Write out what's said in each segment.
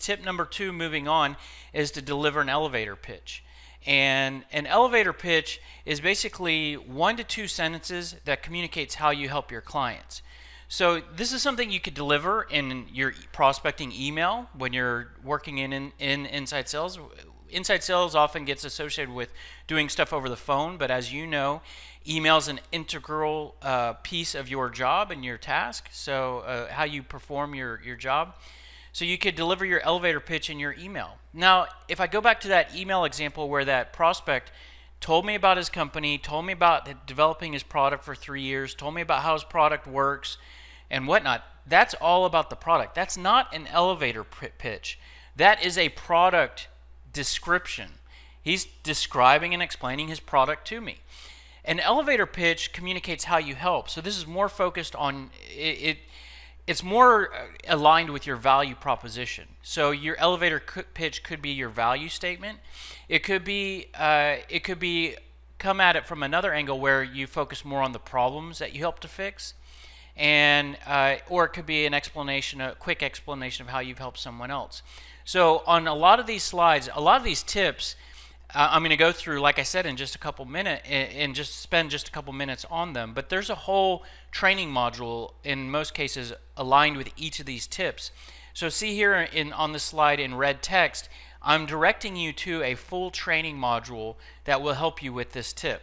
tip number 2, moving on, is to deliver an elevator pitch. And an elevator pitch is basically 1 to 2 sentences that communicates how you help your clients. So this is something you could deliver in your prospecting email when you're working in inside sales. Inside sales often gets associated with doing stuff over the phone, but as you know, email is an integral piece of your job and your task, so how you perform your job. So you could deliver your elevator pitch in your email. Now, if I go back to that email example where that prospect told me about his company, told me about developing his product for 3 years, told me about how his product works and whatnot, that's all about the product. That's not an elevator pitch. That is a product description. He's describing and explaining his product to me. An elevator pitch communicates how you help. So this is more focused on it. It's more aligned with your value proposition. So your elevator pitch could be your value statement. It could be come at it from another angle where you focus more on the problems that you help to fix, and or it could be an explanation, a quick explanation of how you've helped someone else. So on a lot of these slides, a lot of these tips, I'm going to go through, like I said, in just a couple minutes, and just spend just a couple minutes on them. But there's a whole training module, in most cases, aligned with each of these tips. So see here on this slide in red text, I'm directing you to a full training module that will help you with this tip.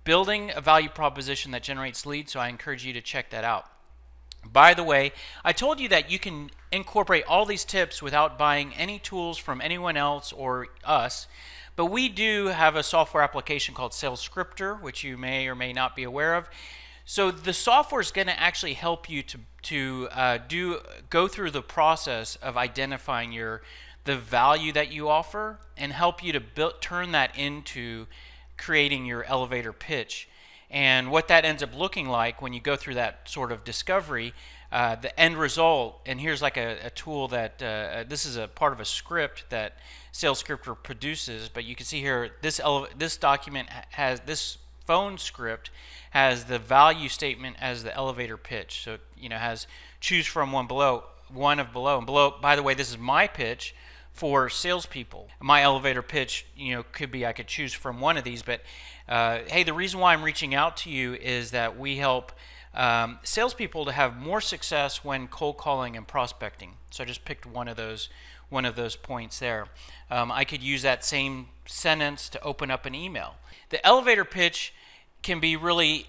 Building a value proposition that generates leads, so I encourage you to check that out. By the way, I told you that you can incorporate all these tips without buying any tools from anyone else or us. But we do have a software application called Sales Scripter, which you may or may not be aware of. So the software is going to actually help you to go through the process of identifying the value that you offer and help you to turn that into creating your elevator pitch. And what that ends up looking like when you go through that sort of discovery, the end result, and here's like a tool that, this is a part of a script that Sales Scripter produces, but you can see here, this document has, this phone script has the value statement as the elevator pitch. So, has choose from one of below. And below, by the way, this is my pitch for salespeople. My elevator pitch, could be I could choose from one of these, but hey, the reason why I'm reaching out to you is that we help salespeople to have more success when cold calling and prospecting. So I just picked one of those points there. I could use that same sentence to open up an email. The elevator pitch can be really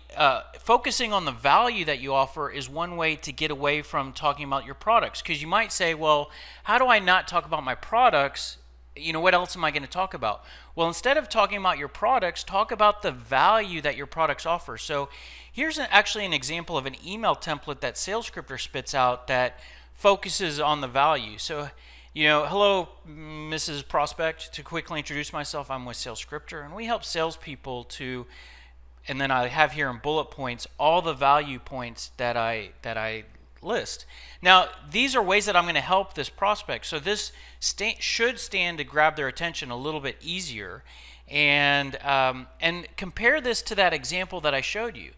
focusing on the value that you offer is one way to get away from talking about your products, because you might say, well, how do I not talk about my products? What else am I going to talk about? Well, instead of talking about your products, talk about the value that your products offer. So here's actually an example of an email template that Sales Scripter spits out that focuses on the value. So, hello, Mrs. Prospect. To quickly introduce myself, I'm with Sales Scripter, and we help salespeople to, and then I have here in bullet points all the value points that I list. Now, these are ways that I'm going to help this prospect. So this should stand to grab their attention a little bit easier. And compare this to that example that I showed you.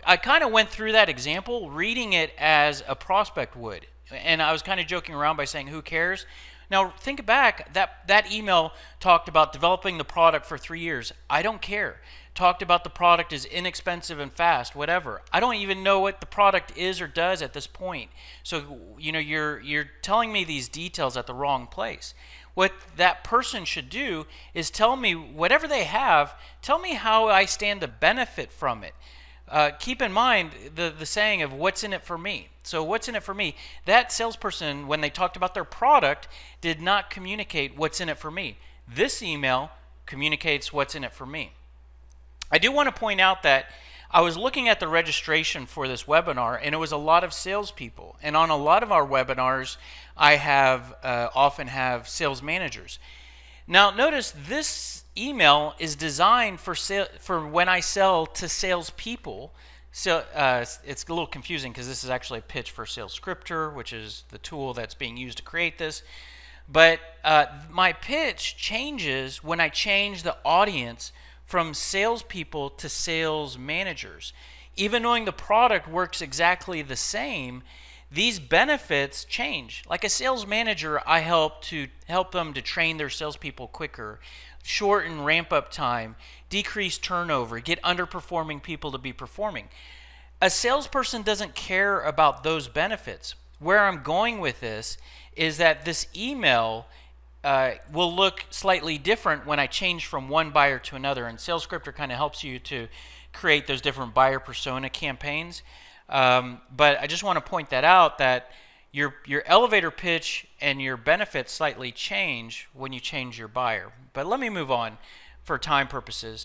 I kind of went through that example reading it as a prospect would. And I was kind of joking around by saying, who cares? Now, think back, that email talked about developing the product for 3 years. I don't care. Talked about the product is inexpensive and fast, whatever. I don't even know what the product is or does at this point. So, you're telling me these details at the wrong place. What that person should do is tell me whatever they have, tell me how I stand to benefit from it. Keep in mind the saying of what's in it for me. So what's in it for me? That salesperson, when they talked about their product, did not communicate what's in it for me. This email communicates what's in it for me. I do want to point out that I was looking at the registration for this webinar, and it was a lot of salespeople. And on a lot of our webinars, I often have sales managers. Now, notice this email is designed for when I sell to salespeople. So it's a little confusing because this is actually a pitch for Sales Scripter, which is the tool that's being used to create this. But my pitch changes when I change the audience from salespeople to sales managers. Even knowing the product works exactly the same, these benefits change. Like a sales manager, I help them to train their salespeople quicker, shorten ramp up time, decrease turnover, get underperforming people to be performing. A salesperson doesn't care about those benefits. Where I'm going with this is that this email will look slightly different when I change from one buyer to another. And SalesScripter kind of helps you to create those different buyer persona campaigns. But I just want to point that out, that your elevator pitch and your benefits slightly change when you change your buyer. But let me move on for time purposes.